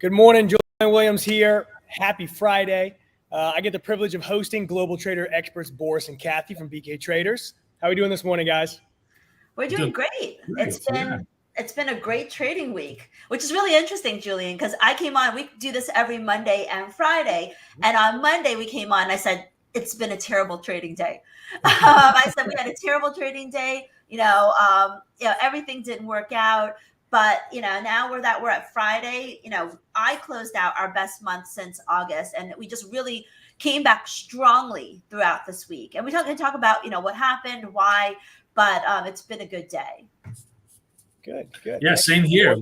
Good morning, Julian Williams here. Happy Friday. I get the privilege of hosting Global Trader experts Boris and Kathy from BK Traders. How are we doing this morning, guys? We're doing great. It's been a great trading week, which is really interesting, Julian, because I came on, we do this every Monday and Friday. And on Monday we came on and I said, it's been a terrible trading day. I said we had a terrible trading day. Everything didn't work out. But, now we're at Friday, I closed out our best month since August, and we just really came back strongly throughout this week. And we can talk about, what happened, why, but it's been a good day. Good. Yeah, same here.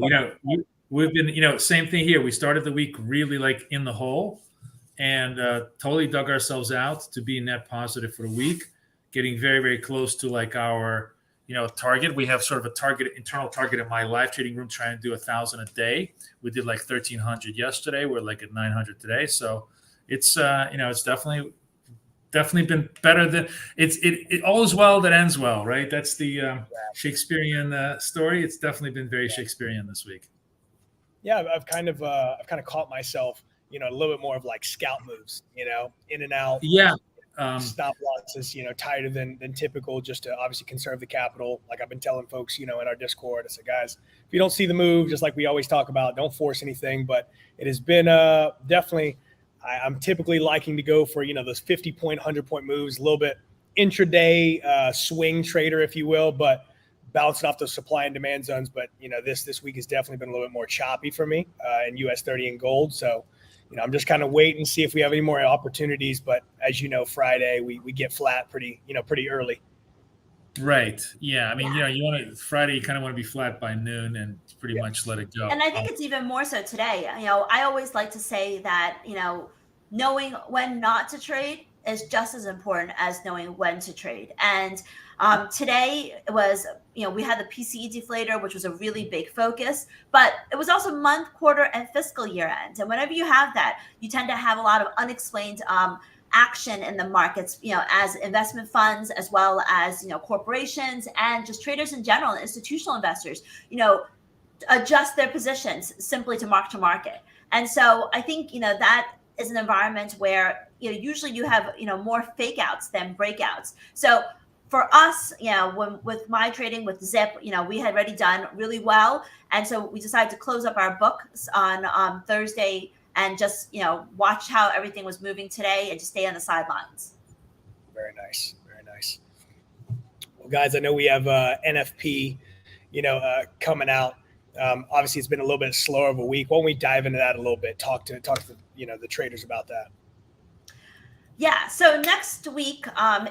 We've been, same thing here. We started the week really in the hole and totally dug ourselves out to be net positive for the week, getting very, very close to our target. We have sort of a internal target in my live trading room, trying to do 1,000 a day. We did 1,300 yesterday. We're at 900 today. So it's it's definitely been better than it all is well that ends well, right? That's the Shakespearean story. It's definitely been very Shakespearean this week. Yeah, I've kind of caught myself, a little bit more of scout moves, in and out. Yeah. Stop losses, tighter than typical, just to obviously conserve the capital. Like I've been telling folks, in our Discord, I said, guys, if you don't see the move, just like we always talk about, don't force anything. But it has been definitely, I'm typically liking to go for, those 50-point, 100-point moves, a little bit intraday swing trader, if you will, but bouncing off those supply and demand zones. But, this week has definitely been a little bit more choppy for me in US 30 and gold. So, I'm just kind of waiting to see if we have any more opportunities. But as you know, Friday we get flat pretty early. Right. Yeah. I mean, you want to Friday, you kind of want to be flat by noon and pretty much let it go. And I think it's even more so today. I always like to say that, knowing when not to trade is just as important as knowing when to trade. And today was, we had the PCE deflator, which was a really big focus, but it was also month, quarter, and fiscal year end. And whenever you have that, you tend to have a lot of unexplained action in the markets, as investment funds, as well as, corporations and just traders in general, and institutional investors, adjust their positions simply to market. And so I think, that is an environment where, usually you have, more fake outs than breakouts. So for us, with my trading with Zip, we had already done really well. And so we decided to close up our books on Thursday and just, watch how everything was moving today and just stay on the sidelines. Very nice. Well, guys, I know we have NFP, coming out. Obviously, it's been a little bit slower of a week. Why don't we dive into that a little bit? Talk to the traders about that. Yeah. So next week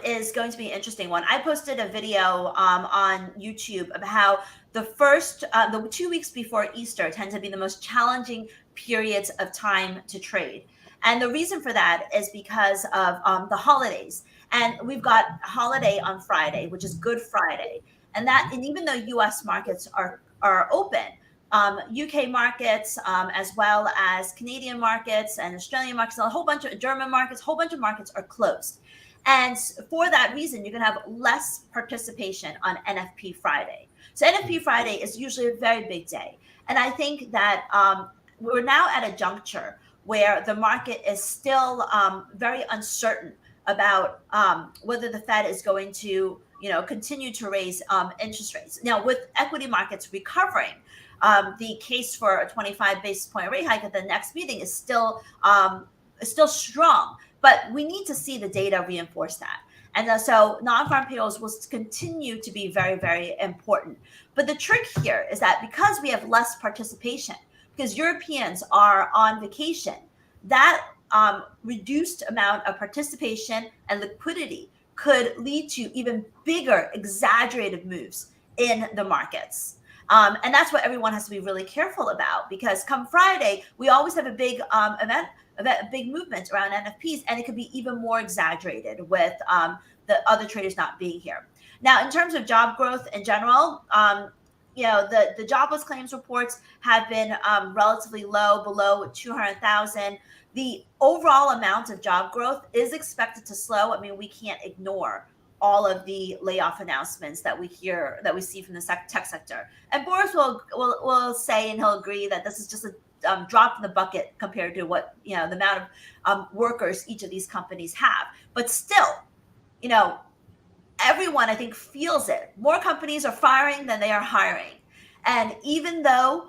is going to be an interesting one. I posted a video on YouTube about how the 2 weeks before Easter tend to be the most challenging periods of time to trade. And the reason for that is because of the holidays. And we've got a holiday on Friday, which is Good Friday. And even though U.S. markets are open, UK markets, as well as Canadian markets and Australian markets, a whole bunch of German markets, whole bunch of markets are closed. And for that reason, you're going to have less participation on NFP Friday. So NFP Friday is usually a very big day. And I think that we're now at a juncture where the market is still very uncertain about whether the Fed is going to continue to raise interest rates. Now, with equity markets recovering, the case for a 25 basis point rate hike at the next meeting is still strong, but we need to see the data reinforce that. And so non-farm payrolls will continue to be very, very important. But the trick here is that because we have less participation, because Europeans are on vacation, that reduced amount of participation and liquidity could lead to even bigger, exaggerated moves in the markets. And that's what everyone has to be really careful about, because come Friday, we always have a big big movement around NFPs, and it could be even more exaggerated with the other traders not being here. Now, in terms of job growth in general, the jobless claims reports have been relatively low, below 200,000. The overall amount of job growth is expected to slow. I mean, we can't ignore all of the layoff announcements that we see from the tech sector. And Boris will say, and he'll agree, that this is just a drop in the bucket compared to what, the amount of workers each of these companies have. But still, everyone, I think, feels it. More companies are firing than they are hiring. And even though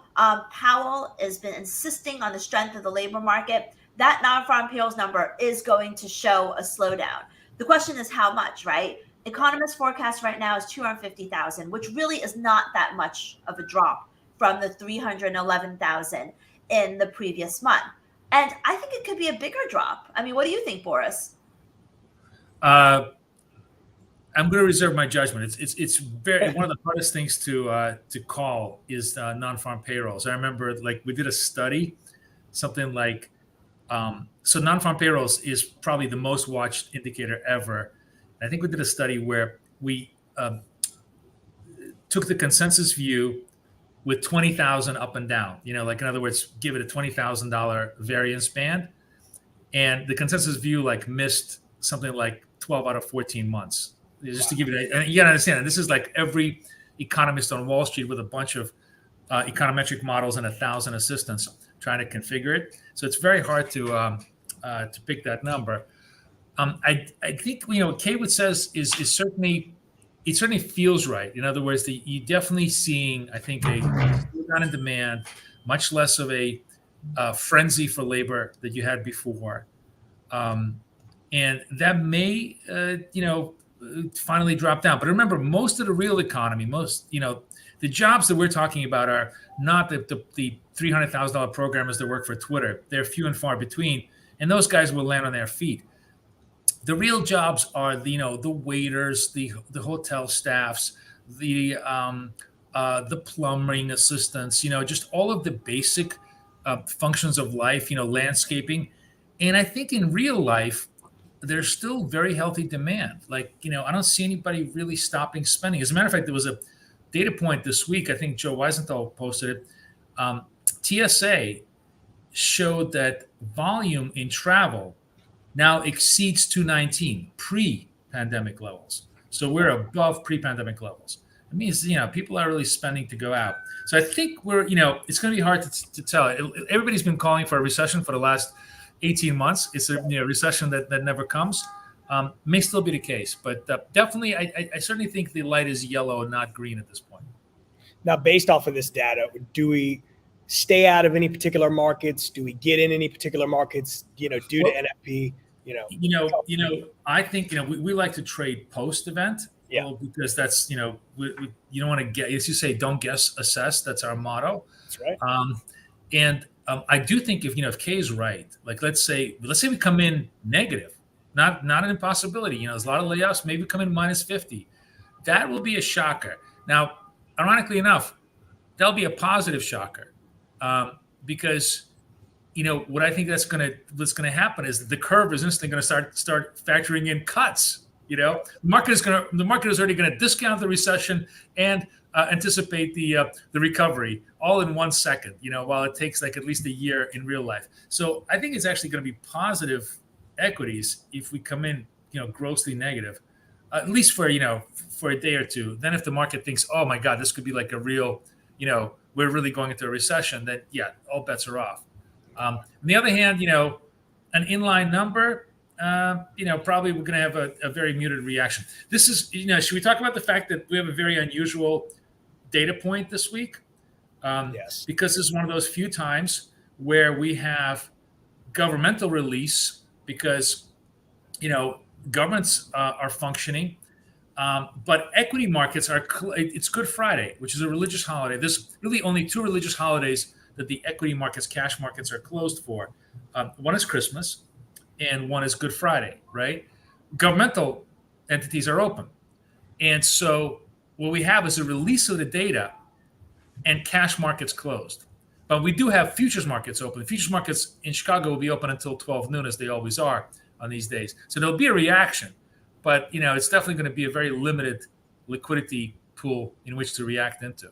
Powell has been insisting on the strength of the labor market, that non-farm payrolls number is going to show a slowdown. The question is how much, right? Economists' forecast right now is 250,000, which really is not that much of a drop from the 311,000 in the previous month. And I think it could be a bigger drop. I mean, what do you think, Boris? I'm going to reserve my judgment. It's very one of the hardest things to call is non-farm payrolls. I remember we did a study, something like so non-farm payrolls is probably the most watched indicator ever. I think we did a study where we took the consensus view with 20,000 up and down. In other words, give it a $20,000 variance band, and the consensus view missed something like 12 out of 14 months. Just to give you and you got to understand, this is like every economist on Wall Street with a bunch of econometric models and 1,000 assistants trying to configure it. So it's very hard to pick that number. I think Kaywood says is certainly, it certainly feels right. In other words, you're definitely seeing, I think, a slowdown in demand, much less of a frenzy for labor that you had before, and that may finally drop down. But remember, most of the real economy, the jobs that we're talking about are not the $300,000 programmers that work for Twitter. They're few and far between, and those guys will land on their feet. The real jobs are the waiters, the hotel staffs, the plumbing assistants, just all of the basic functions of life, landscaping. And I think in real life, there's still very healthy demand. I don't see anybody really stopping spending. As a matter of fact, there was a data point this week, I think Joe Weisenthal posted it. TSA showed that volume in travel now exceeds 2019 pre-pandemic levels. So we're above pre-pandemic levels. It means, people are really spending to go out. So I think it's going to be hard to tell. Everybody's been calling for a recession for the last 18 months. It's a recession that never comes. May still be the case, but definitely, I certainly think the light is yellow, not green at this point. Now, based off of this data, do we stay out of any particular markets? Do we get in any particular markets? Due to NFP. I think we like to trade post-event. Yeah. Because that's you don't want to get, as you say, don't guess, assess. That's our motto. That's right. And I do think if Kay is right, let's say we come in negative, not an impossibility. There's a lot of layoffs. Maybe come in minus 50. That will be a shocker. Now, ironically enough, that'll be a positive shocker, because what I think what's going to happen is the curve is instantly going to start factoring in cuts. The market is already going to discount the recession and anticipate the recovery all in 1 second, while it takes at least a year in real life. So I think it's actually going to be positive equities if we come in, grossly negative, at least for a day or two. Then if the market thinks, oh my God, this could be a real, we're really going into a recession, then yeah, all bets are off. On the other hand, an inline number, probably we're going to have a very muted reaction. This is, should we talk about the fact that we have a very unusual data point this week? Yes. Because this is one of those few times where we have governmental release because, governments are functioning, but equity markets it's Good Friday, which is a religious holiday. There's really only two religious holidays that the equity markets, cash markets are closed for. One is Christmas, and one is Good Friday, right? Governmental entities are open. And so what we have is a release of the data and cash markets closed. But we do have futures markets open. The futures markets in Chicago will be open until 12 noon, as they always are on these days. So there'll be a reaction, but it's definitely going to be a very limited liquidity pool in which to react into.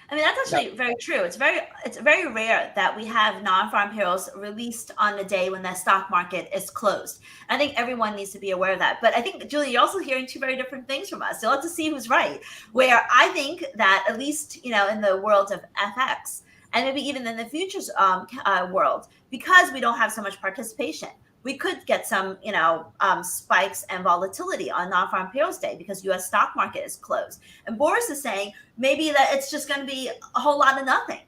I mean, that's actually very true. It's very rare that we have non-farm payrolls released on the day when the stock market is closed. I think everyone needs to be aware of that. But I think, Julie, you're also hearing two very different things from us. So let's see who's right. Where I think that at least, in the world of FX and maybe even in the futures world, because we don't have so much participation, we could get some, spikes and volatility on non-farm payrolls day because U.S. stock market is closed. And Boris is saying maybe that it's just going to be a whole lot of nothing.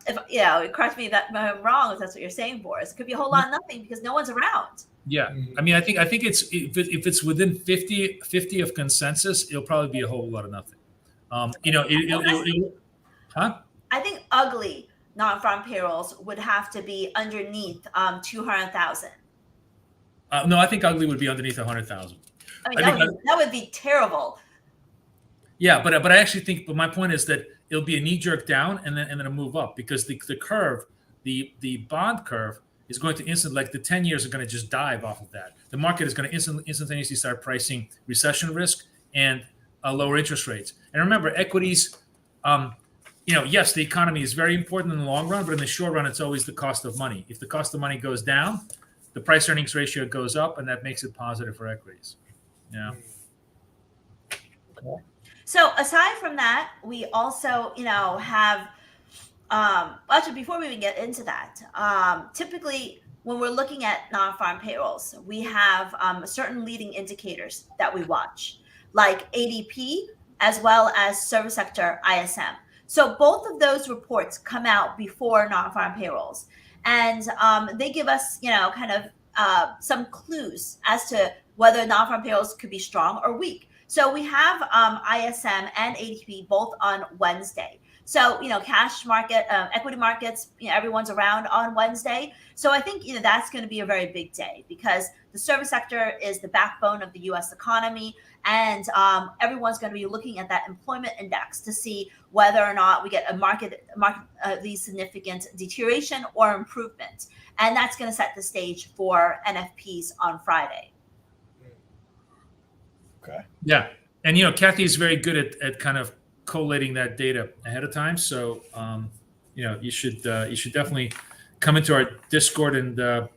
If correct me if I'm wrong, if that's what you're saying, Boris. It could be a whole lot of nothing because no one's around. Yeah, I mean, I think it's if it's within 50 of consensus, it'll probably be a whole lot of nothing. Huh? I think ugly non-farm payrolls would have to be underneath 200,000. No, I think ugly would be underneath 100,000. I mean, that would be terrible. Yeah, but I actually think. But my point is that it'll be a knee jerk down and then a move up because the curve, the bond curve, is going to the 10 years are going to just dive off of that. The market is going to instantaneously start pricing recession risk and lower interest rates. And remember, equities. Yes, the economy is very important in the long run, but in the short run, it's always the cost of money. If the cost of money goes down, the price earnings ratio goes up, and that makes it positive for equities. Yeah. Okay. So aside from that, we also, have, actually, before we even get into that, typically when we're looking at non-farm payrolls, we have certain leading indicators that we watch, like ADP, as well as service sector ISM. So both of those reports come out before non-farm payrolls, and they give us, some clues as to whether non-farm payrolls could be strong or weak. So we have ISM and ADP both on Wednesday. So, cash market, equity markets, everyone's around on Wednesday. So I think, that's going to be a very big day because the service sector is the backbone of the U.S. economy. And everyone's going to be looking at that employment index to see whether or not we get a market significant deterioration or improvement. And that's going to set the stage for NFPs on Friday. Okay. Yeah. And, Kathy is very good at kind of collating that data ahead of time. So, you should definitely come into our Discord and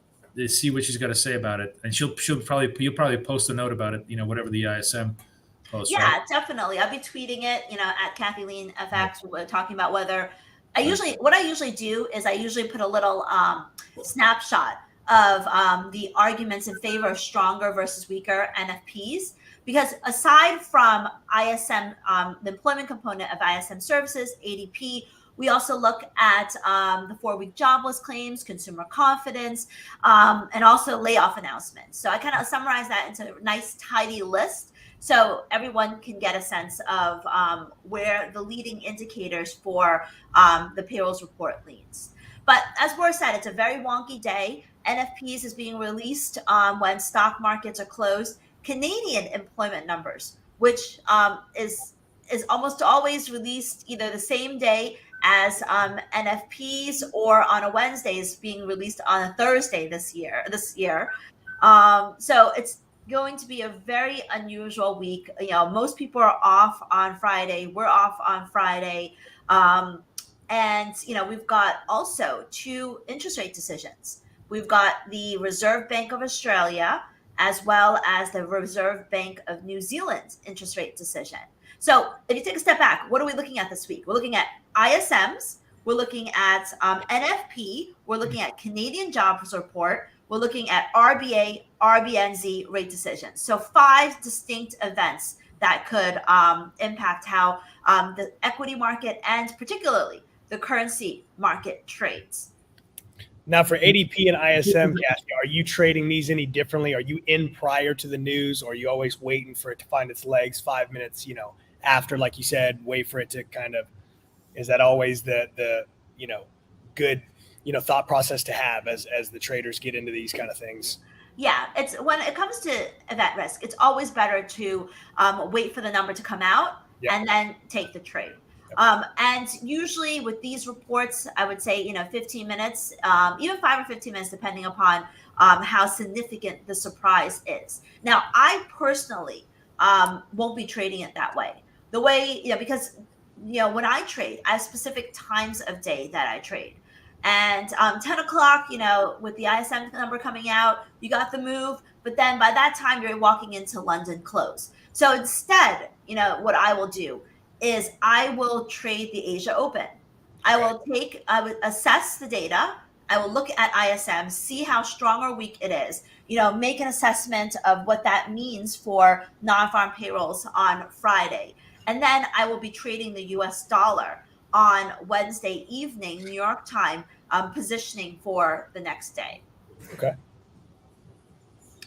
see what she's got to say about it. And you'll probably post a note about it, whatever the ISM posts. Yeah, right? Definitely. I'll be tweeting it, at Kathy Lean FX. We're talking about whether what I usually do is I usually put a little snapshot of the arguments in favor of stronger versus weaker NFPs. Because aside from ISM, the employment component of ISM services, ADP, we also look at the 4-week jobless claims, consumer confidence, and also layoff announcements. So I kind of summarize that into a nice, tidy list so everyone can get a sense of where the leading indicators for the payrolls report leans. But as Boris said, it's a very wonky day. NFPs is being released when stock markets are closed. Canadian employment numbers, which is almost always released either the same day as NFPs or on a Wednesday, is being released on a Thursday this year. So it's going to be a very unusual week. Most people are off on Friday. We're off on Friday. And we've got also 2 interest rate decisions. We've got the Reserve Bank of Australia as well as the Reserve Bank of New Zealand's interest rate decision. So if you take a step back, what are we looking at this week? We're looking at ISMs, we're looking at NFP, we're looking at Canadian jobs report, we're looking at RBA, RBNZ rate decisions. So 5 distinct events that could impact how the equity market and particularly the currency market trades. Now for ADP and ISM, Cassie, are you trading these any differently? Are you in prior to the news, or are you always waiting for it to find its legs 5 minutes, after, like you said, wait for it to kind of, is that always the good, thought process to have as the traders get into these kind of things? Yeah, it's when it comes to event risk, it's always better to wait for the number to come out and then take the trade. And usually with these reports, I would say, 15 minutes, even 5 or 15 minutes, depending upon how significant the surprise is. Now, I personally won't be trading it that way. The way, because, when I trade, I have specific times of day that I trade. And 10 o'clock, with the ISM number coming out, you got the move. But then by that time, you're walking into London close. So instead, what I will do is I will trade the Asia Open. I would assess the data. I will look at ISM, see how strong or weak it is, make an assessment of what that means for non-farm payrolls on Friday. And then I will be trading the US dollar on Wednesday evening, New York time, positioning for the next day. Okay.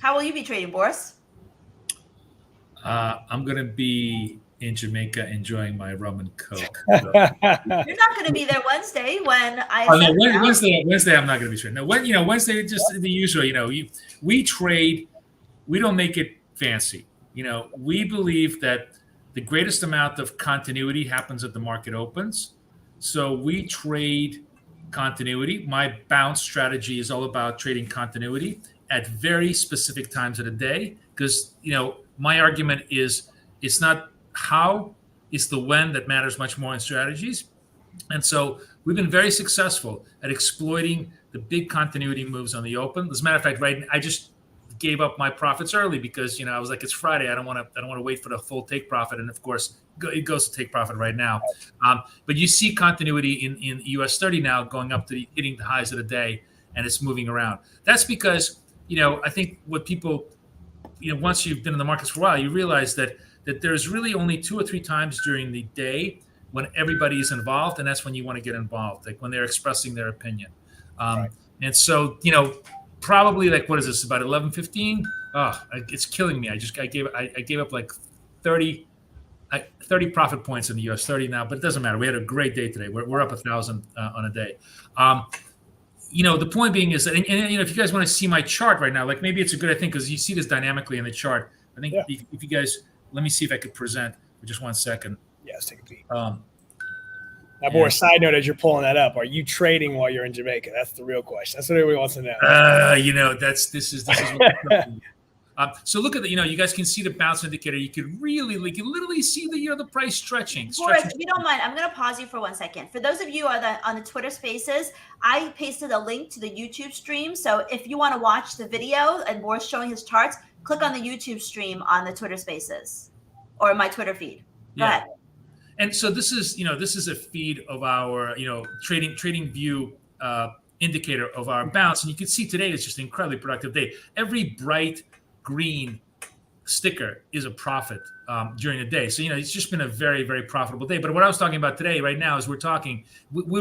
How will you be trading, Boris? I'm going to be in Jamaica enjoying my rum and Coke. You're not going to be there Wednesday when Wednesday I'm not going to be trading. No, Wednesday just the usual. We trade. We don't make it fancy. We believe that the greatest amount of continuity happens at the market opens. So we trade continuity. My bounce strategy is all about trading continuity at very specific times of the day, because my argument is it's not how, it's the when that matters much more in strategies. And so we've been very successful at exploiting the big continuity moves on the open. As a matter of fact, right, I just gave up my profits early because I was like, it's Friday. I don't want to wait for the full take profit. And of course, it goes to take profit right now. But you see continuity in US 30 now going up to hitting the highs of the day, and it's moving around. That's because I think what people once you've been in the markets for a while, you realize that there's really only 2 or 3 times during the day when everybody is involved, and that's when you want to get involved, like when they're expressing their opinion. Right. And so, probably like, what is this, about 11:15? Oh, it's killing me. I gave up like 30 profit points in the US 30 now, but it doesn't matter. We had a great day today. We're up 1,000 on a day. The point being is that, and if you guys want to see my chart right now, like maybe it's a good thing because you see this dynamically in the chart. I think if you guys, let me see if I could present for just 1 second. Yeah, let's take a peek. Now, Boris, side note, as you're pulling that up, are you trading while you're in Jamaica? That's the real question. That's what everybody wants to know. This is what so look at the, you guys can see the bounce indicator. You could really, literally see the price stretching. Boris, if you don't mind, I'm going to pause you for 1 second. For those of you on the Twitter Spaces, I pasted a link to the YouTube stream. So if you want to watch the video and Boris showing his charts, click on the YouTube stream on the Twitter Spaces or my Twitter feed. Go ahead. And so this is a feed of our trading view indicator of our bounce, and you can see today it's just an incredibly productive day. Every bright green sticker is a profit during the day. So it's just been a very, very profitable day. But what I was talking about today, right now, is we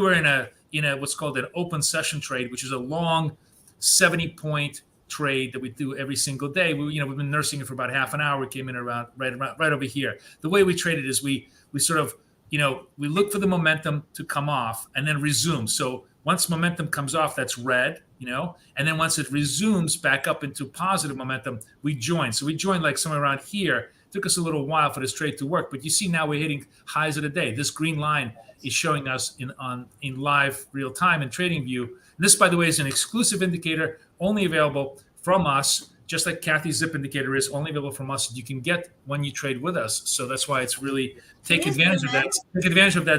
were in a what's called an open session trade, which is a long 70-point trade that we do every single day. We've been nursing it for about half an hour. We came in around right over here. The way we trade it is we sort of we look for the momentum to come off and then resume. So once momentum comes off, that's red, and then once it resumes back up into positive momentum, we join. So we joined like somewhere around here. It took us a little while for this trade to work, but you see now we're hitting highs of the day. This green line is showing us in live real time in TradingView. And this, by the way, is an exclusive indicator only available from us, just like Kathy's zip indicator is only available from us. You can get when you trade with us. So that's why it's really take advantage of that. Take advantage of that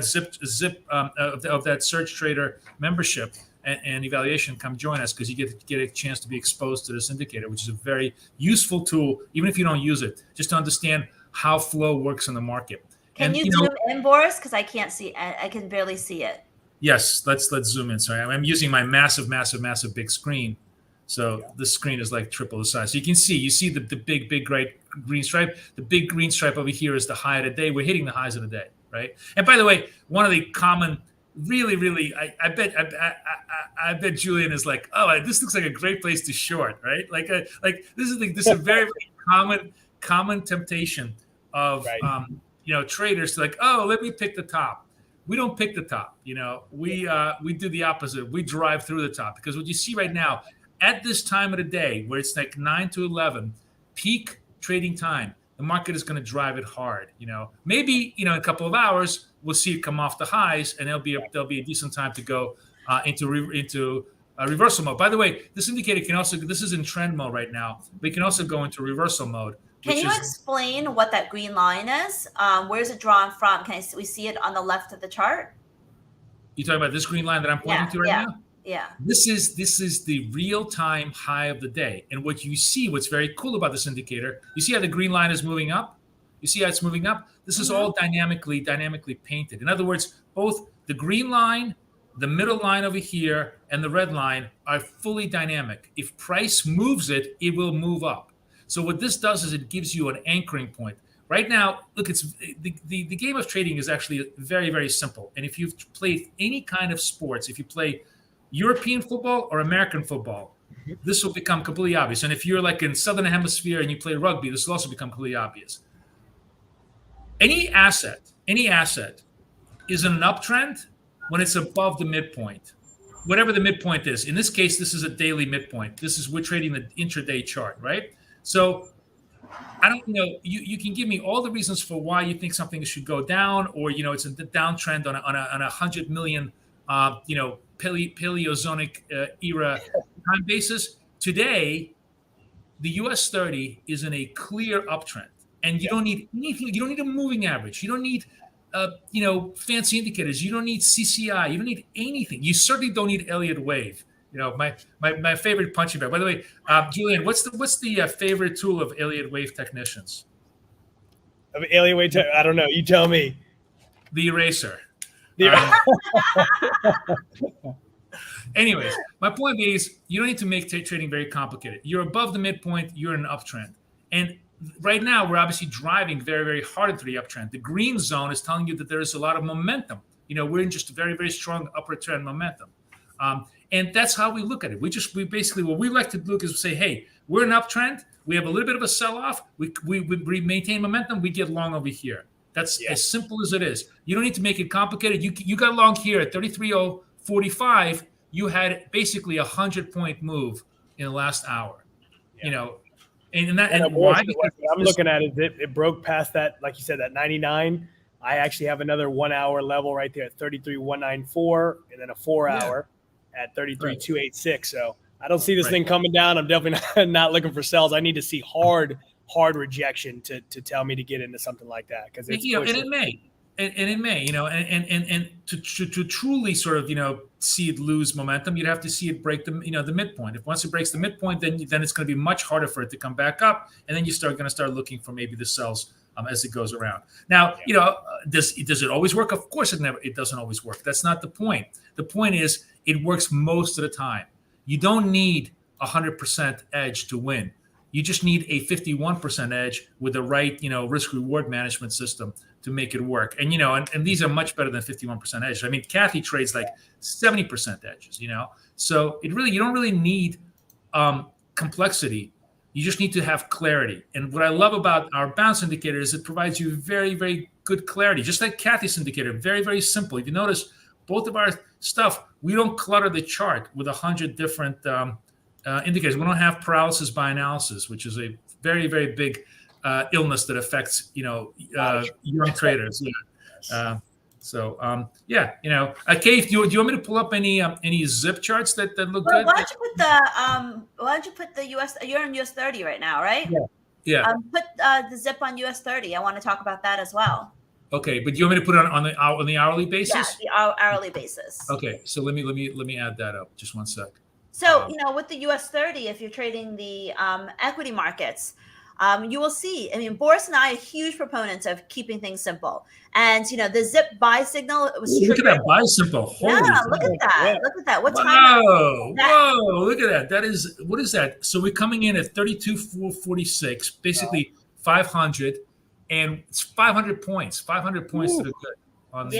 of that SurgeTrader membership and evaluation. Come join us because you get a chance to be exposed to this indicator, which is a very useful tool, even if you don't use it, just to understand how flow works in the market. Can you zoom in, Boris? Because I can't see. I can barely see it. Yes, let's zoom in. Sorry, I'm using my massive big screen. So this screen is like triple the size. So you see the big green stripe. The big green stripe over here is the high of the day. We're hitting the highs of the day, right? And by the way, one of the common, really, I bet Julian is like, oh, this looks like a great place to short, right? Like this is a very, very common temptation of traders to like, oh, let me pick the top. We don't pick the top, we do the opposite. We drive through the top, because what you see right now, at this time of the day, where it's like 9 to 11, peak trading time, the market is going to drive it hard. Maybe in a couple of hours we'll see it come off the highs, and there'll be a decent time to go into reversal mode. By the way, this indicator can also, this is in trend mode right now, but it can also go into reversal mode. Can you explain what that green line is? Where is it drawn from? We see it on the left of the chart? You talking about this green line that I'm pointing to right now? Yeah. This is the real-time high of the day. And what you see, what's very cool about this indicator, you see how the green line is moving up? You see how it's moving up? This is all dynamically painted. In other words, both The green line, the middle line over here, and the red line are fully dynamic. If price moves it, it will move up. So what this does is it gives you an anchoring point. Right now, look, it's the game of trading is actually very, very simple. And if you've played any kind of sports, if you play European football or American football, this will become completely obvious. And if you're like in Southern Hemisphere and you play rugby, this will also become completely obvious. Any asset is in an uptrend when it's above the midpoint, whatever the midpoint is. In this case, this is a daily midpoint. We're trading the intraday chart, right? So I don't know. You can give me all the reasons for why you think something should go down, or it's a downtrend on a 100 million, Paleozoic era time basis. Today, the US 30 is in a clear uptrend, and you don't need anything. You don't need a moving average. You don't need fancy indicators. You don't need CCI. You don't need anything. You certainly don't need Elliott wave. My favorite punching bag. By the way, Julian, what's the favorite tool of Elliott wave technicians? Of Elliott wave, I don't know. You tell me. The eraser. Anyways, my point is, you don't need to make trading very complicated. You're above the midpoint. You're in an uptrend, and right now we're obviously driving very, very hard into the uptrend. The green zone is telling you that there is a lot of momentum. We're in just a very, very strong upward trend momentum. And that's how we look at it. We basically, what we like to look is say, hey, we're an uptrend. We have a little bit of a sell-off. We maintain momentum. We get long over here. That's as simple as it is. You don't need to make it complicated. You got long here at 33.045. You had basically 100-point move in the last hour. And why? What I'm looking at is it broke past that, like you said, that 99. I actually have another 1 hour level right there at 33.194, and then a 4 hour at 33.286. So I don't see this thing coming down. I'm definitely not looking for sells. I need to see hard rejection to tell me to get into something like that, because it's and it may. And it may, and to truly sort of, see it lose momentum, you'd have to see it break the midpoint. If once it breaks the midpoint, then it's going to be much harder for it to come back up, and then you're going to start looking for maybe the sells as it goes around. Now, does it always work? Of course, it doesn't always work. That's not the point. The point is it works most of the time. You don't need 100% edge to win. You just need a 51% edge with the right, risk reward management system to make it work. And, and these are much better than 51% edge. I mean, Kathy trades like 70% edges, So you don't really need complexity. You just need to have clarity. And what I love about our bounce indicator is it provides you very, very good clarity, just like Kathy's indicator, very, very simple. If you notice, both of our stuff, we don't clutter the chart with 100 different indicators. We don't have paralysis by analysis, which is a very, very big illness that affects, young traders. Kate, do you want me to pull up any zip charts that look good? Why don't you put the US? You're on US 30 right now, right? Yeah. Put the zip on US 30. I want to talk about that as well. Okay, but do you want me to put it on the hourly basis? Yeah, the hourly basis. Okay, so let me add that up. Just one sec. So with the US 30, if you're trading the equity markets, you will see. I mean, Boris and I are huge proponents of keeping things simple. And the zip buy signal. It was look at that buy symbol. Holy look at that. Yeah. Look at that. What time? Whoa! Look at that. What is that? So we're coming in at 32.446, basically 500. And it's 500 points. 500 points to the good. I mean,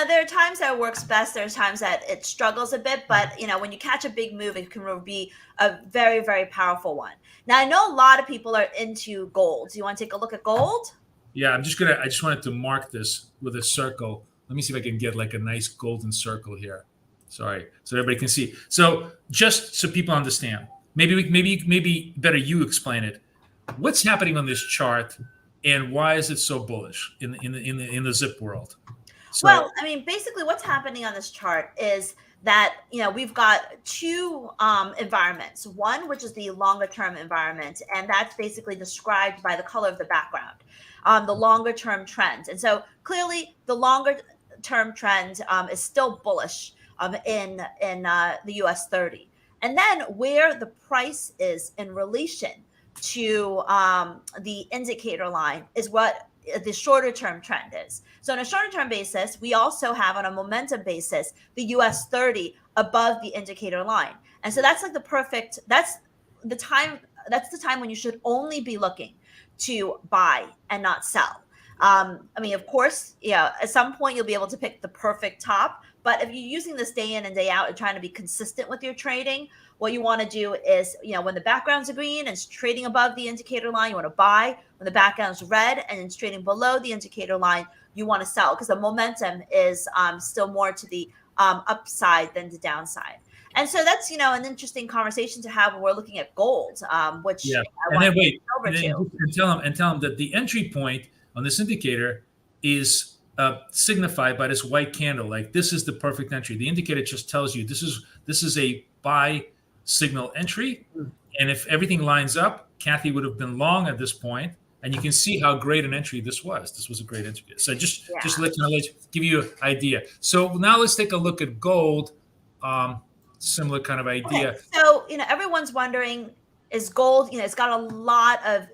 there are times that it works best. There's times that it struggles a bit. But, when you catch a big move, it can be a very, very powerful one. Now, I know a lot of people are into gold. Do you want to take a look at gold? Yeah, I just wanted to mark this with a circle. Let me see if I can get like a nice golden circle here. Sorry, so everybody can see. So just so people understand, maybe better you explain it. What's happening on this chart, and why is it so bullish in the zip world? Well, I mean, basically, what's happening on this chart is that we've got two environments. One, which is the longer term environment, and that's basically described by the color of the background, the longer term trend. And so clearly, the longer term trend is still bullish in the US 30. And then where the price is in relation to the indicator line is what the shorter term trend is. So on a shorter term basis, we also have on a momentum basis the US 30 above the indicator line. And so that's like that's the time when you should only be looking to buy and not sell. I mean, of course, at some point you'll be able to pick the perfect top, but if you're using this day in and day out and trying to be consistent with your trading, what you want to do is, when the background's green and it's trading above the indicator line, you want to buy. When the background's red and it's trading below the indicator line, you want to sell, because the momentum is still more to the upside than the downside. And so that's, an interesting conversation to have when we're looking at gold, which yeah. I And then wait, and tell them that the entry point on this indicator is signified by this white candle. Like, this is the perfect entry. The indicator just tells you this is a buy signal entry. And if everything lines up, Kathy would have been long at this point. And you can see how great an entry this was. This was a great entry. So just let give you an idea. So now let's take a look at gold. Similar kind of idea. Okay. So, everyone's wondering, is gold, it's got a lot of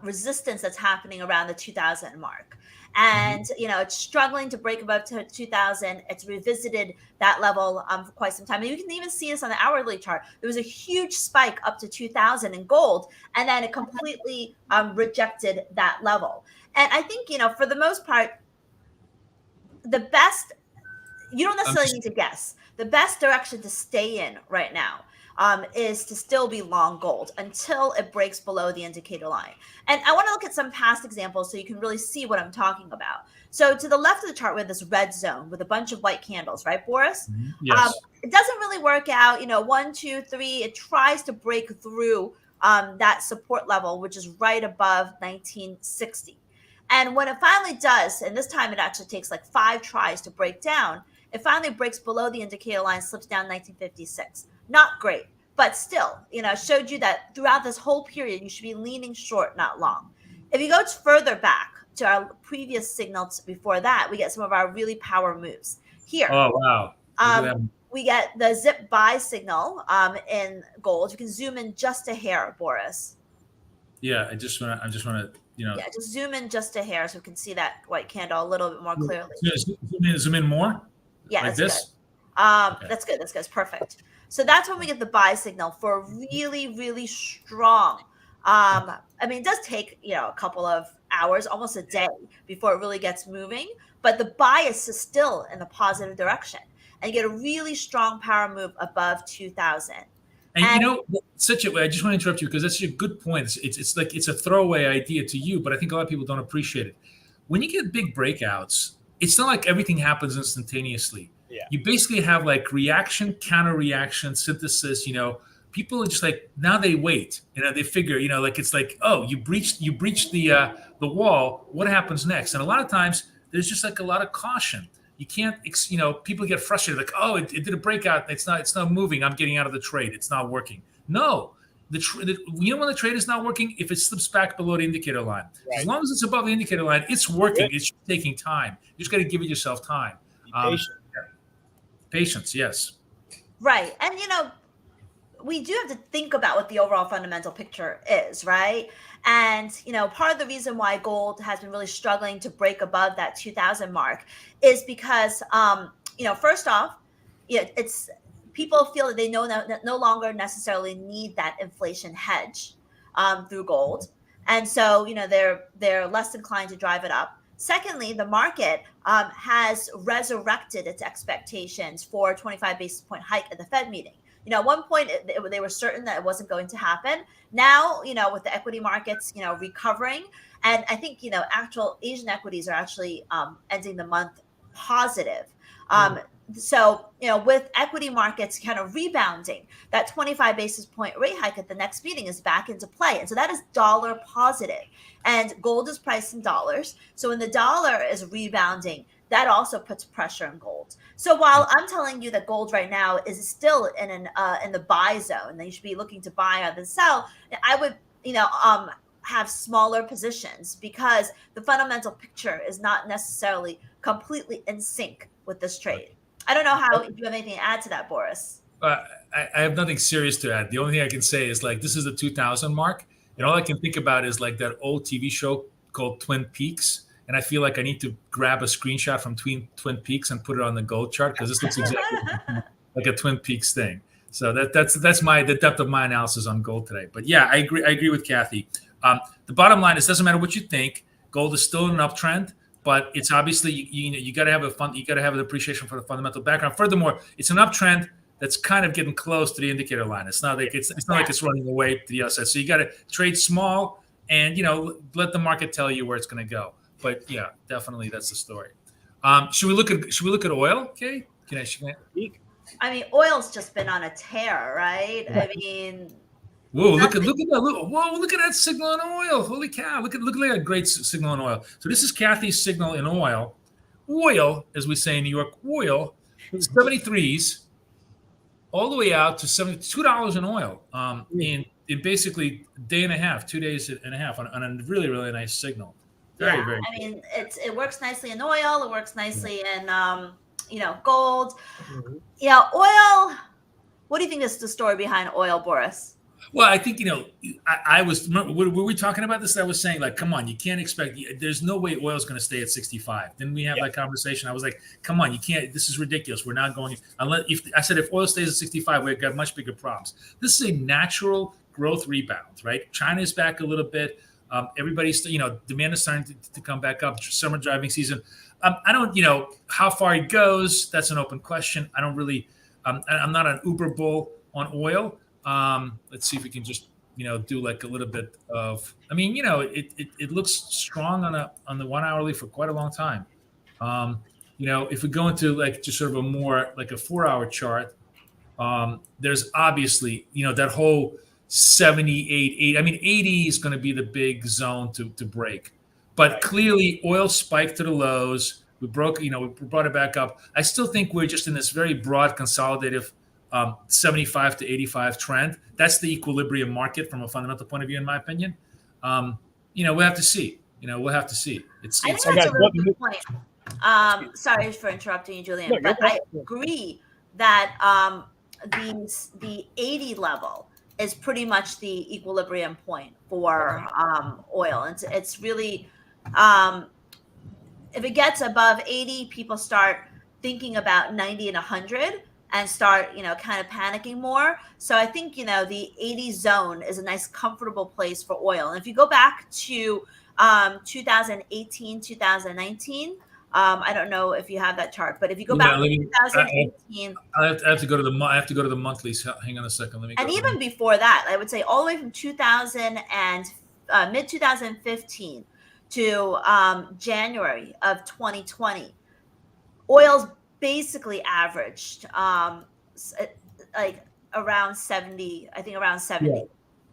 resistance that's happening around the 2000 mark. And, it's struggling to break above 2000. It's revisited that level for quite some time. And you can even see this on the hourly chart. There was a huge spike up to 2000 in gold, and then it completely rejected that level. And I think, for the most part, the best, you don't necessarily need to guess. The best direction to stay in right now is to still be long gold until it breaks below the indicator line. And I want to look at some past examples so you can really see what I'm talking about. So to the left of the chart, we have this red zone with a bunch of white candles, right, Boris? Yes. It doesn't really work out. 1, 2, 3. It tries to break through that support level, which is right above 1960. And when it finally does, and this time it actually takes like 5 tries to break down, it finally breaks below the indicator line, slips down 1956. Not great, but still, showed you that throughout this whole period, you should be leaning short, not long. If you go further back to our previous signals before that, we get some of our really power moves. Here. Oh, wow. We get the zip buy signal in gold. You can zoom in just a hair, Boris. Yeah, I just want to, Yeah, just zoom in just a hair so we can see that white candle a little bit more clearly. Zoom in more? Yeah, like that's this? good. Okay. That's good. That's perfect. So that's when we get the buy signal for a really, really strong. It does take, a couple of hours, almost a day before it really gets moving, but the bias is still in the positive direction. And you get a really strong power move above 2000. And I just want to interrupt you because that's a good point. It's like it's a throwaway idea to you, but I think a lot of people don't appreciate it. When you get big breakouts, it's not like everything happens instantaneously. Yeah. You basically have like reaction, counter reaction, synthesis. People are just like, now they wait. They figure, it's like, oh, you breached the wall. What happens next? And a lot of times there's just like a lot of caution. You can't, people get frustrated, like, oh, it did a breakout. It's not moving. I'm getting out of the trade. It's not working. No, when the trade is not working, if it slips back below the indicator line, right. As long as it's above the indicator line, it's working. Good. It's just taking time. You just got to give yourself time. Be patient. Patience, yes. Right. And, we do have to think about what the overall fundamental picture is, right? And, part of the reason why gold has been really struggling to break above that 2000 mark is because, first off, it's people feel that they no longer necessarily need that inflation hedge through gold. And so, they're less inclined to drive it up. Secondly, the market has resurrected its expectations for a 25 basis point hike at the Fed meeting. At one point, they were certain that it wasn't going to happen. Now, with the equity markets, recovering, and I think, actual Asian equities are actually ending the month positive. So, with equity markets kind of rebounding, that 25 basis point rate hike at the next meeting is back into play. And so that is dollar positive. And gold is priced in dollars. So when the dollar is rebounding, that also puts pressure on gold. So while I'm telling you that gold right now is still in the buy zone, that you should be looking to buy rather than sell, I would, have smaller positions because the fundamental picture is not necessarily completely in sync with this trade. I don't know how you have anything to add to that, Boris. I have nothing serious to add. The only thing I can say is like this is the 2000 mark, and all I can think about is like that old TV show called Twin Peaks, and I feel like I need to grab a screenshot from Twin Peaks and put it on the gold chart because this looks exactly like a Twin Peaks thing. So that's the depth of my analysis on gold today. But yeah, I agree with Kathy. The bottom line is, doesn't matter what you think, gold is still in an uptrend, but it's obviously you got to have an appreciation for the fundamental background. Furthermore, it's an uptrend that's kind of getting close to the indicator line. It's not like it's not like it's running away to the outside. So you got to trade small and let the market tell you where it's going to go. But yeah, definitely that's the story. Should we look at oil? Okay, I mean, oil's just been on a tear, right? I mean, whoa! Look at that! Whoa! Look at that signal in oil! Holy cow! Look at that great signal in oil. So this is Kathy's signal in oil. Oil, as we say in New York, oil 73s. All the way out to $72 in oil in basically a day and a half, 2 days and a half on a really, really nice signal. Very, very I mean, it works nicely in oil. It works nicely in, gold. Mm-hmm. Yeah, oil. What do you think is the story behind oil, Boris? Well, I think, I was, were we talking about this? I was saying, like, come on, you can't expect, there's no way oil is going to stay at 65. Didn't we have that conversation? I was like, come on, you can't, this is ridiculous. We're not going, if oil stays at 65, we've got much bigger problems. This is a natural growth rebound, right? China's back a little bit. Everybody's, demand is starting to come back up. Summer driving season. I don't, how far it goes, that's an open question. I don't really, I'm not an uber bull on oil. Let's see if we can just, do like a little bit of, it looks strong on the 1 hourly for quite a long time. If we go into like just sort of a more like a 4 hour chart, there's obviously, that whole 78, 80 is going to be the big zone to break, but clearly oil spiked to the lows. We broke, we brought it back up. I still think we're just in this very broad consolidative 75 to 85 trend. That's the equilibrium market from a fundamental point of view, in my opinion. We'll have to see. We'll have to see. I think that's a really good point. Sorry for interrupting you, Julian, but I agree that the 80 level is pretty much the equilibrium point for oil. It's really, if it gets above 80, people start thinking about 90 and 100. And start, kind of panicking more. So I think, the 80 zone is a nice, comfortable place for oil. And if you go back to 2018, 2019, I don't know if you have that chart, but if you go back to 2018, I have to go to the monthlies. Hang on a second. Let me. And even before that, I would say all the way from 2000 and mid 2015 to January of 2020, oil's basically averaged like around 70. I think around 70. Yeah.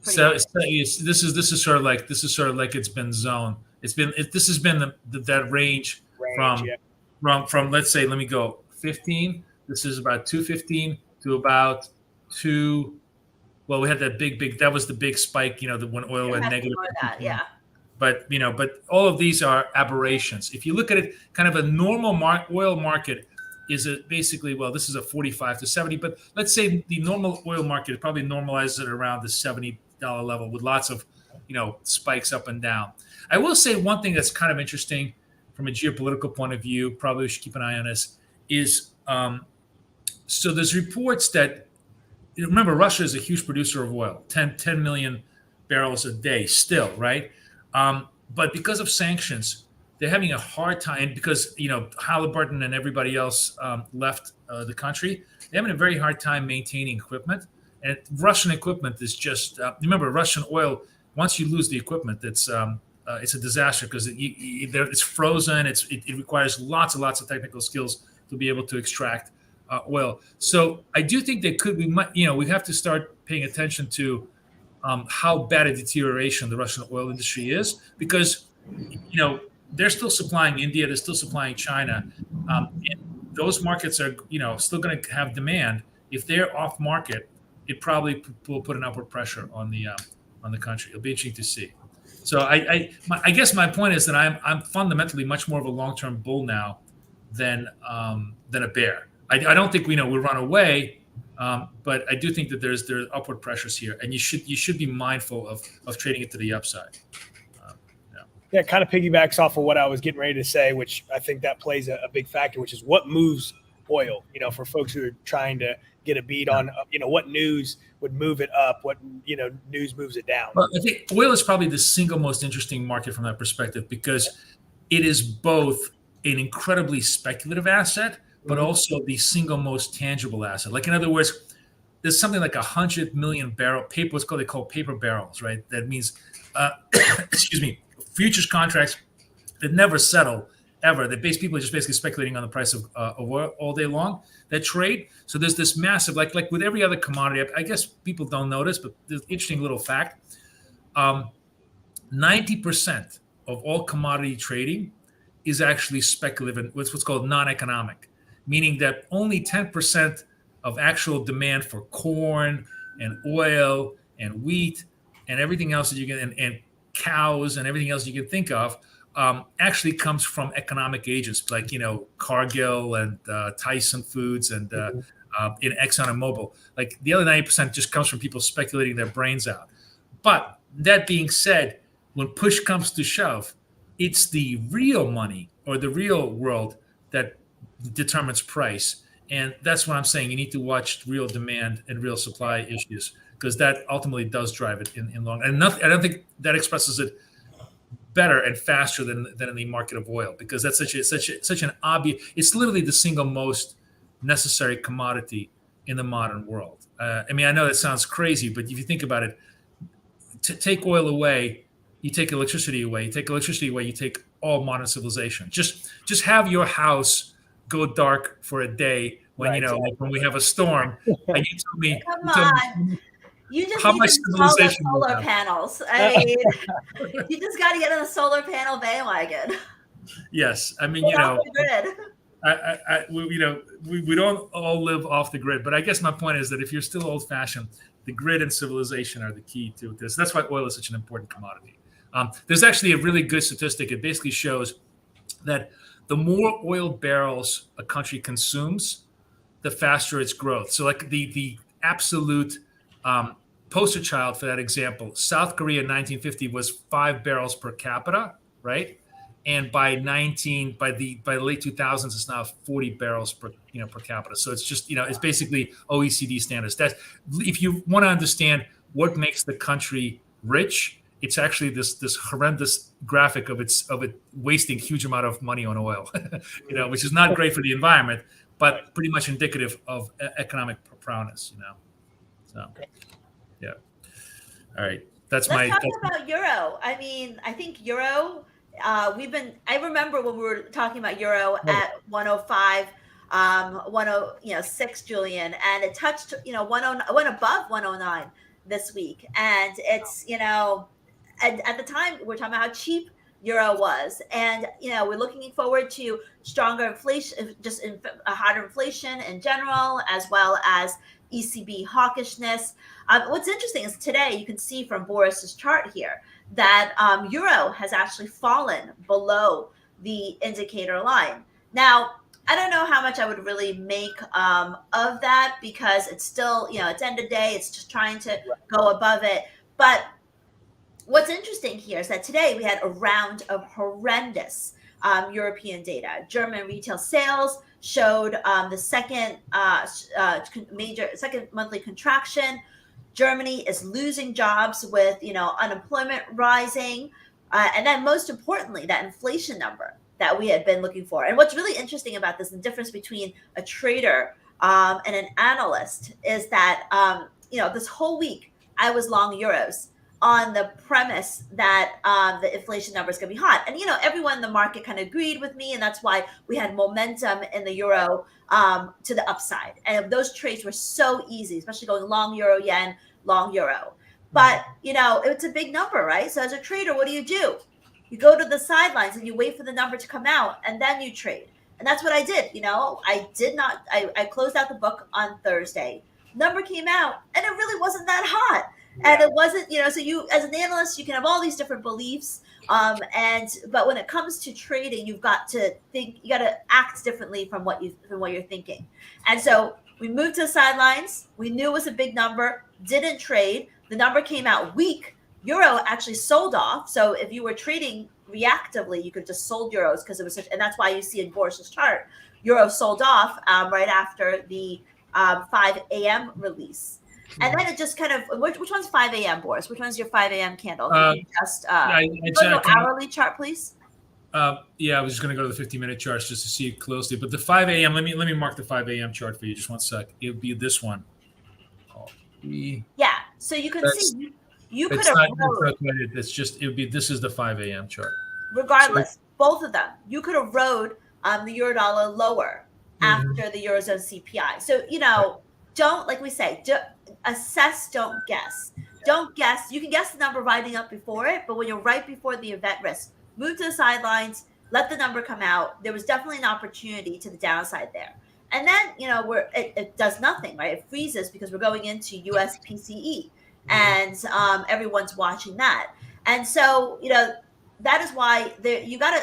So this is sort of like it's been zoned. This has been that range from let's say, let me go 15. This is about 215 to about 2. Well, we had that big that was the big spike. When oil went negative. But all of these are aberrations. If you look at it, kind of a normal oil market is it basically, well, this is a 45 to 70, but let's say the normal oil market probably normalizes it around the $70 level with lots of, spikes up and down. I will say one thing that's kind of interesting from a geopolitical point of view, probably we should keep an eye on this, is so there's reports that, remember, Russia is a huge producer of oil, 10 million barrels a day still, right? But because of sanctions, they're having a hard time because, Halliburton and everybody else left the country. They're having a very hard time maintaining equipment. And Russian equipment is just, remember, Russian oil, once you lose the equipment, it's a disaster because it's frozen. It requires lots and lots of technical skills to be able to extract oil. So I do think we have to start paying attention to how bad a deterioration the Russian oil industry is because, they're still supplying India, they're still supplying China. And those markets are, still going to have demand. If they're off market, it probably will put an upward pressure on the country. It'll be interesting to see. So I guess my point is that I'm fundamentally much more of a long-term bull now than a bear. I don't think we'll run away, but I do think that there's upward pressures here, and you should be mindful of trading it to the upside. Yeah, it kind of piggybacks off of what I was getting ready to say, which I think that plays a big factor, which is what moves oil, for folks who are trying to get a beat on, what news would move it up, what, news moves it down. Well, I think oil is probably the single most interesting market from that perspective because it is both an incredibly speculative asset, but also the single most tangible asset. Like, in other words, there's something like 100 million barrel paper, they call paper barrels, right? That means, excuse me, futures contracts that never settle ever. People are just basically speculating on the price of oil all day long. That trade. So there's this massive, like with every other commodity. I guess people don't notice, but there's an interesting little fact. 90% of all commodity trading is actually speculative and what's called non-economic, meaning that only 10% of actual demand for corn and oil and wheat and everything else that you can, and cows and everything else you can think of, actually comes from economic agents like, Cargill and Tyson Foods and in Exxon and Mobil. Like, the other 90% just comes from people speculating their brains out. But that being said, when push comes to shove, it's the real money or the real world that determines price. And that's what I'm saying. You need to watch real demand and real supply issues, because that ultimately does drive it in long. And I don't think that expresses it better and faster than in the market of oil, because that's such an obvious. It's literally the single most necessary commodity in the modern world. I mean, I know that sounds crazy, but if you think about it, to take oil away, you take electricity away. You take electricity away, you take all modern civilization. Just have your house go dark for a day when like when we have a storm, and you tell me, come on. You just how need much to install the civilization solar panels. I mean, you just got to get on the solar panel bandwagon. Yes, I mean, Get off the grid. we don't all live off the grid, but I guess my point is that if you're still old-fashioned, the grid and civilization are the key to this. That's why oil is such an important commodity. There's actually a really good statistic. It basically shows that the more oil barrels a country consumes, the faster its growth. So, like the absolute poster child for that example, South Korea in 1950 was 5 barrels per capita, right? And by the late 2000s, it's now 40 barrels per capita. So it's just it's basically OECD standards. That's, if you want to understand what makes the country rich, it's actually this horrendous graphic of it wasting huge amount of money on oil, which is not great for the environment, but pretty much indicative of economic prowess. So yeah. All right, Let's talk about euro. I mean, I think euro. I remember when we were talking about euro at 105, 106, Julian, and it touched, 10, went above 109 this week. And it's, at the time we're talking about how cheap euro was. And, we're looking forward to stronger inflation, just a hotter inflation in general, as well as ECB hawkishness. What's interesting is today you can see from Boris's chart here that euro has actually fallen below the indicator line. Now, I don't know how much I would really make of that, because it's still, at the end of the day, it's just trying to go above it. But what's interesting here is that today we had a round of horrendous European data. German retail sales showed the second monthly contraction. Germany is losing jobs with, unemployment rising. And then most importantly, that inflation number that we had been looking for. And what's really interesting about this, the difference between a trader and an analyst, is that, this whole week I was long euros on the premise that the inflation number is going to be hot. And, everyone in the market kind of agreed with me. And that's why we had momentum in the euro to the upside. And those trades were so easy, especially going long euro yen, long euro. But, it's a big number, right? So as a trader, what do? You go to the sidelines and you wait for the number to come out, and then you trade. And that's what I did. I closed out the book on Thursday. Number came out, and it really wasn't that hot. And it wasn't, so you, as an analyst, you can have all these different beliefs. But when it comes to trading, you've got to think, you got to act differently from what you're thinking. And so we moved to the sidelines. We knew it was a big number, didn't trade. The number came out weak, euro actually sold off. So if you were trading reactively, you could just sold euros because it was such, and that's why you see in Boris's chart, euro sold off right after the 5 a.m. release. And then it just kind of, which one's 5 a.m., Boris? Which one's your 5 a.m. candle? Just go to hourly chart, please. Yeah, I was just going to go to the 50-minute charts just to see it closely. But the 5 a.m., let me mark the 5 a.m. chart for you. Just one sec. It would be this one. Yeah, so you can see you could have it's just, it would be, this is the 5 a.m. chart. Regardless, so, both of them, you could have rode the euro dollar lower after the Eurozone CPI. So, don't, like we say, assess, don't guess. Don't guess. You can guess the number riding up before it, but when you're right before the event risk, move to the sidelines, let the number come out. There was definitely an opportunity to the downside there. And then, it does nothing, right? It freezes because we're going into US PCE and everyone's watching that. And so, that is why you got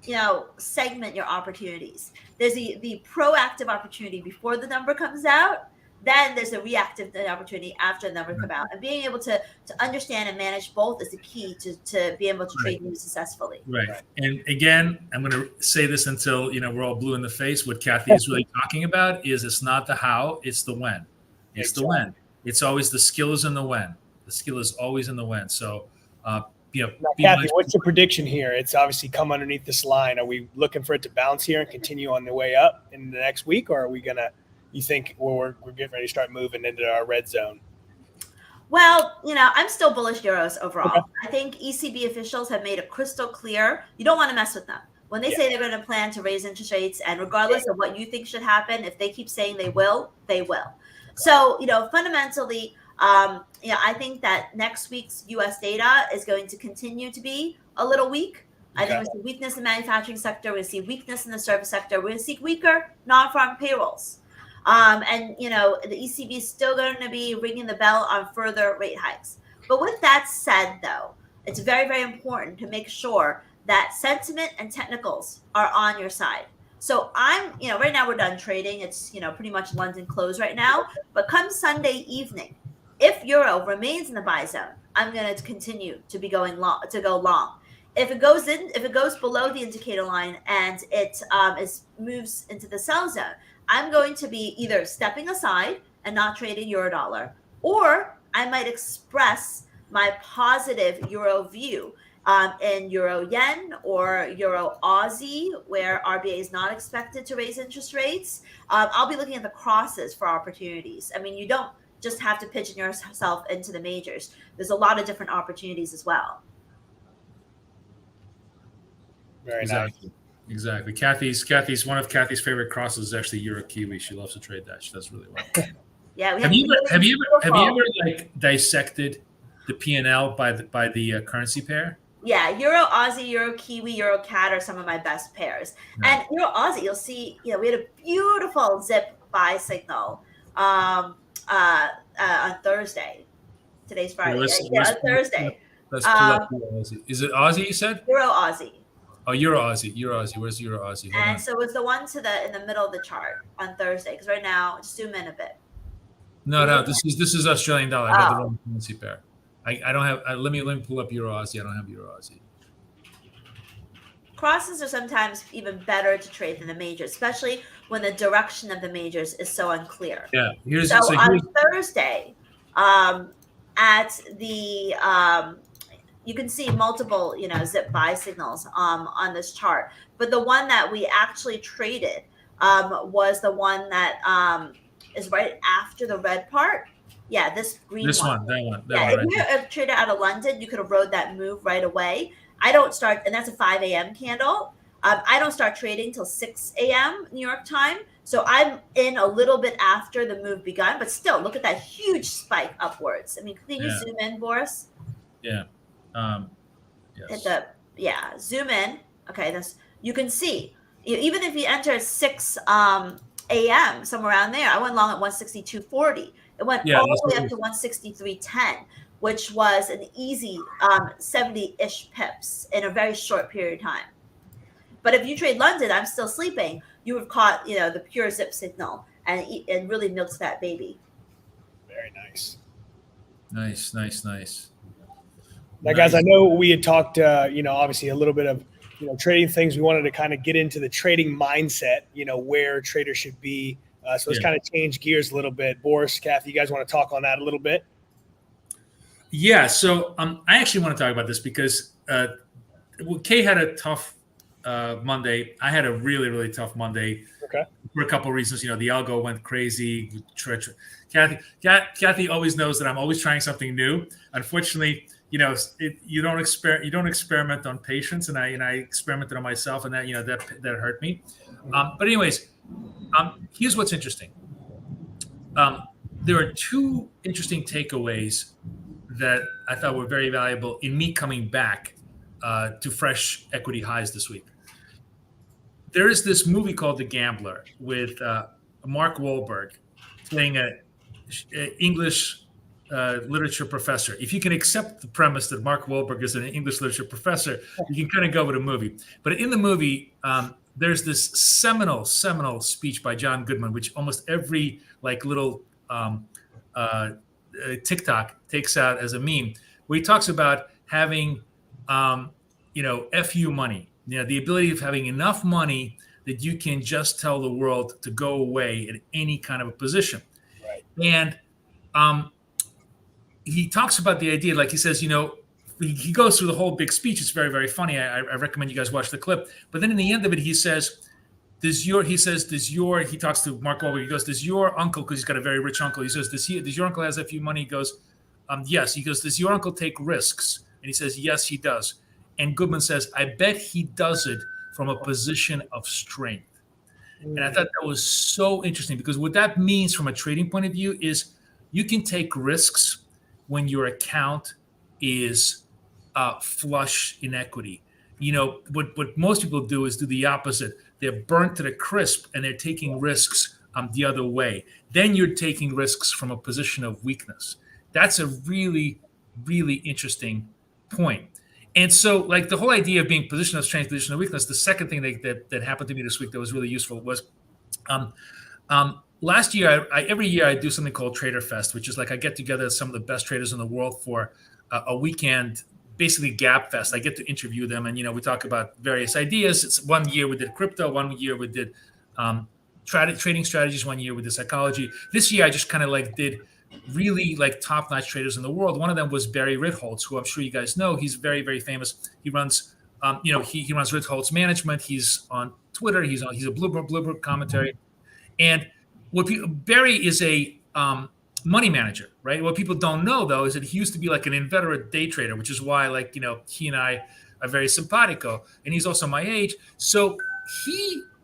to, segment your opportunities. There's the proactive opportunity before the number comes out. Then there's a reactive opportunity after the number come out. And being able to understand and manage both is the key to be able to trade news successfully. Right. And again, I'm going to say this until, we're all blue in the face. What Kathy is really talking about is it's not the how, it's the when. It's the when. It's always the skill is in the when. The skill is always in the when. So, now, Kathy, what's your prediction here? It's obviously come underneath this line. Are we looking for it to bounce here and continue on the way up in the next week, or are we going to, you think we're getting ready to start moving into our red zone? Well, I'm still bullish euros overall. Okay. I think ECB officials have made it crystal clear. You don't want to mess with them. When they say they're going to plan to raise interest rates, and regardless of what you think should happen, if they keep saying they will, they will. So, fundamentally, I think that next week's U.S. data is going to continue to be a little weak. I think we see weakness in the manufacturing sector. We see weakness in the service sector. We're going to see weaker non-farm payrolls. And the ECB is still going to be ringing the bell on further rate hikes. But with that said, though, it's very, very important to make sure that sentiment and technicals are on your side. So I'm, right now we're done trading. It's, pretty much London close right now. But come Sunday evening, if euro remains in the buy zone, I'm going to continue to be going long, to go long. If it goes below the indicator line and it moves into the sell zone, I'm going to be either stepping aside and not trading euro dollar, or I might express my positive euro view in euro yen or euro Aussie, where RBA is not expected to raise interest rates. I'll be looking at the crosses for opportunities. I mean, you don't just have to pigeon yourself into the majors. There's a lot of different opportunities as well. Very nice. Exactly. Kathy's one of Kathy's favorite crosses is actually Euro Kiwi. She loves to trade that. She does really well. Yeah. Have you ever like dissected the P&L by the currency pair? Yeah, Euro Aussie, Euro Kiwi, Euro CAD are some of my best pairs. Yeah. And Euro Aussie, you'll see, we had a beautiful zip buy signal on Thursday. Today's Friday. On Thursday. Let's pull up Euro Aussie. Is it Aussie? You said Euro Aussie. Oh, Euro Aussie. Where's Euro Aussie? And so it's the one in the middle of the chart on Thursday. Because right now, just zoom in a bit. No. This is Australian dollar. I got the wrong currency pair. I don't have. Let me pull up Euro Aussie. I don't have Euro Aussie. Crosses are sometimes even better to trade than the majors, especially when the direction of the majors is so unclear. Yeah. On Thursday, at the you can see multiple, zip buy signals on this chart. But the one that we actually traded was the one that is right after the red part. Yeah, this green one. That one. If you're a trader out of London, you could have rode that move right away. I don't start, and that's a 5 a.m. candle. I don't start trading till 6 a.m. New York time. So I'm in a little bit after the move begun, but still, look at that huge spike upwards. I mean, can you zoom in, Boris? Yeah. Yes. Zoom in. Okay, you can see. Even if you enter at 6 a.m., somewhere around there, I went long at 162.40. It went all the way up to 163.10, which was an easy 70-ish pips in a very short period of time. But if you trade London, I'm still sleeping, you have caught, the pure zip signal and really milked that baby. Very nice. Nice. Now, guys, I know we had talked, obviously a little bit of, trading things. We wanted to kind of get into the trading mindset, where traders should be. So let's kind of change gears a little bit. Boris, Kathy, you guys want to talk on that a little bit? Yeah. So I actually want to talk about this because Kay had a tough Monday. I had a really, really tough Monday. Okay. For a couple of reasons. The algo went crazy. Kathy always knows that I'm always trying something new. Unfortunately, you don't experiment on patients, and I experimented on myself, and that hurt me. But anyways, here's what's interesting. There are two interesting takeaways that I thought were very valuable in me coming back to fresh equity highs this week. There is this movie called The Gambler with Mark Wahlberg playing an English literature professor. If you can accept the premise that Mark Wahlberg is an English literature professor, you can kind of go with a movie. But in the movie, there's this seminal speech by John Goodman, which almost every little TikTok takes out as a meme, where he talks about having, FU money, the ability of having enough money that you can just tell the world to go away at any kind of a position. Right. And he talks about the idea, like he says, he goes through the whole big speech. It's very, very funny. I recommend you guys watch the clip. But then in the end of it, he says, he talks to Mark Wahlberg. He goes, does your uncle, because he's got a very rich uncle, he says, does your uncle has a few money? He goes, yes. He goes, does your uncle take risks? And he says, yes, he does. And Goodman says, I bet he does it from a position of strength. And I thought that was so interesting, because what that means from a trading point of view is you can take risks when your account is flush in equity. What most people do is do the opposite. They're burnt to the crisp and they're taking risks the other way. Then you're taking risks from a position of weakness. That's a really, really interesting point. And so, the whole idea of being position of strength, position of weakness, the second thing that happened to me this week that was really useful was last year, every year I do something called Trader Fest, which is I get together some of the best traders in the world for a weekend, basically Gab Fest. I get to interview them, and we talk about various ideas. It's one year we did crypto, one year we did trading strategies, one year we did psychology. This year I just kind of did really top-notch traders in the world. One of them was Barry Ritholtz, who I'm sure you guys know. He's very, very famous. He runs, he runs Ritholtz Management. He's on Twitter. He's a Bloomberg commentary. And Barry is a money manager, right? What people don't know, though, is that he used to be an inveterate day trader, which is why, he and I are very simpatico. And he's also my age. So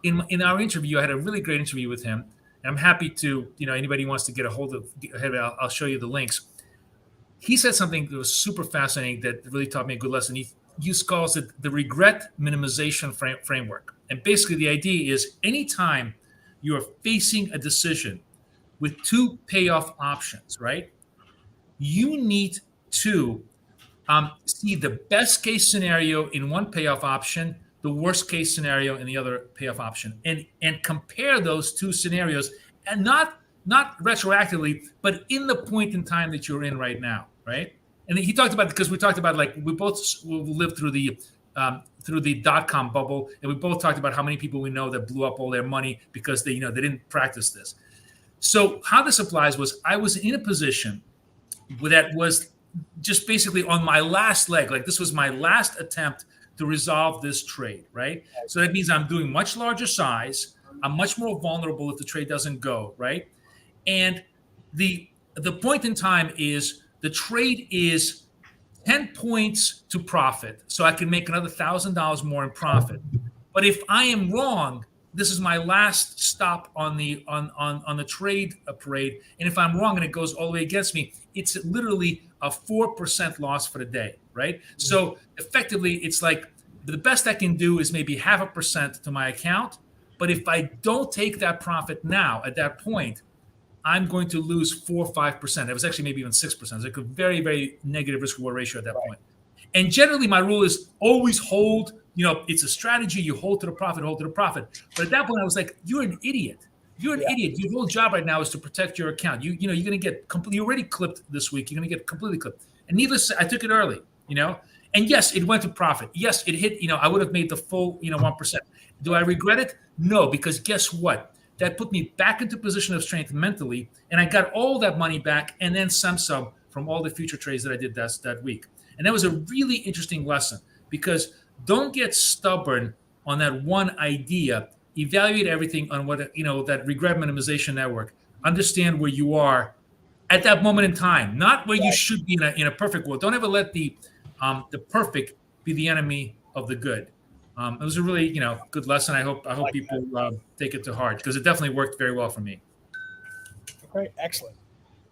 in our interview, I had a really great interview with him. And I'm happy to, anybody who wants to get a hold of it, I'll show you the links. He said something that was super fascinating that really taught me a good lesson. He calls it the regret minimization framework. And basically the idea is anytime you are facing a decision with two payoff options, right? You need to see the best case scenario in one payoff option, the worst case scenario in the other payoff option, and compare those two scenarios, and not retroactively, but in the point in time that you're in right now, right? And he talked about, because we talked about we both lived through the dot-com bubble, and we both talked about how many people we know that blew up all their money because they didn't practice this. So how this applies was I was in a position that was just basically on my last leg. This was my last attempt to resolve this trade, right? So that means I'm doing much larger size. I'm much more vulnerable if the trade doesn't go, right? And the point in time is the trade is 10 points to profit, so I can make another $1,000 more in profit. But if I am wrong, this is my last stop on the trade parade. And if I'm wrong and it goes all the way against me, it's literally a 4% loss for the day, right? Mm-hmm. So effectively, it's the best I can do is maybe 0.5% to my account. But if I don't take that profit now at that point, I'm going to lose 4 or 5%. It was actually maybe even 6%. It's a very, very negative risk reward ratio at that point. And generally, my rule is always hold. It's a strategy. You hold to the profit, hold to the profit. But at that point, I was like, you're an idiot. You're an idiot. Your whole job right now is to protect your account. You're going to get you already clipped this week. You're going to get completely clipped. And needless to say, I took it early. you know. And yes, it went to profit. Yes, it hit, I would have made the full, 1%. Do I regret it? No, because guess what? That put me back into position of strength mentally, and I got all that money back and then some from all the future trades that I did that week. And that was a really interesting lesson, because don't get stubborn on that one idea. Evaluate everything on what, that regret minimization network. Understand where you are at that moment in time, not where you should be in a perfect world. Don't ever let the perfect be the enemy of the good. It was a really, good lesson. I hope people take it to heart, because it definitely worked very well for me. Okay, excellent.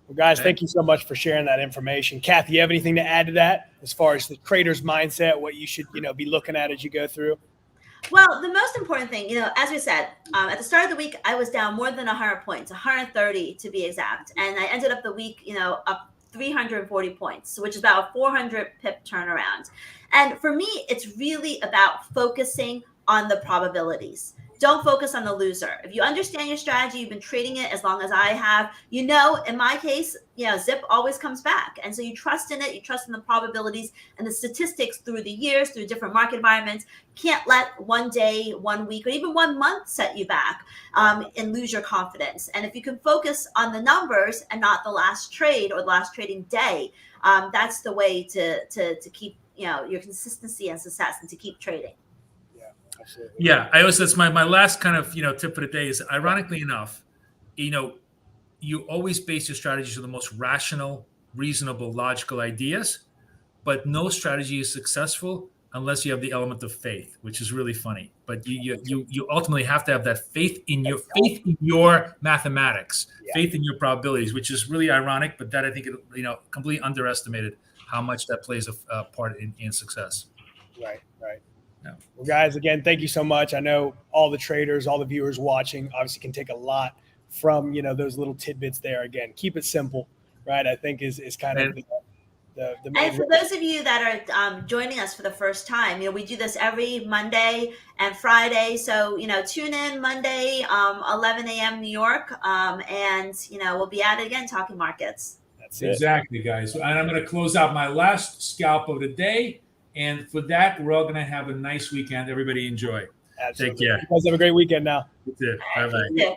Well, guys, thank you so much for sharing that information. Kathy, you have anything to add to that as far as the trader's mindset, what you should, be looking at as you go through? Well, the most important thing, as we said, at the start of the week, I was down more than 100 points, 130 to be exact. And I ended up the week, up 340 points, which is about a 400 pip turnaround. And for me, it's really about focusing on the probabilities. Don't focus on the loser. If you understand your strategy, you've been trading it as long as I have, in my case, Zip always comes back. And so you trust in it, you trust in the probabilities and the statistics through the years, through different market environments. Can't let one day, 1 week, or even 1 month set you back and lose your confidence. And if you can focus on the numbers and not the last trade or the last trading day, that's the way to keep, your consistency and success, and to keep trading. Absolutely. Yeah, that's my last kind of tip for the day is, ironically enough, you always base your strategies on the most rational, reasonable, logical ideas, but no strategy is successful unless you have the element of faith, which is really funny. But you ultimately have to have that faith in your mathematics, faith in your probabilities, which is really ironic. But that, I think, completely underestimated how much that plays a part in success. Right. Well, guys, again, thank you so much. I know all the traders, all the viewers watching obviously can take a lot from, those little tidbits there. Again, keep it simple, right? I think is kind of the main. And for those of you that are joining us for the first time, we do this every Monday and Friday. So, tune in Monday, 11 a.m. New York. And, we'll be at it again, talking markets. That's it. Exactly, guys. And I'm going to close out my last scalp of the day. And for that, we're all going to have a nice weekend. Everybody enjoy. Absolutely. Take care. You guys have a great weekend now. You too. Bye-bye.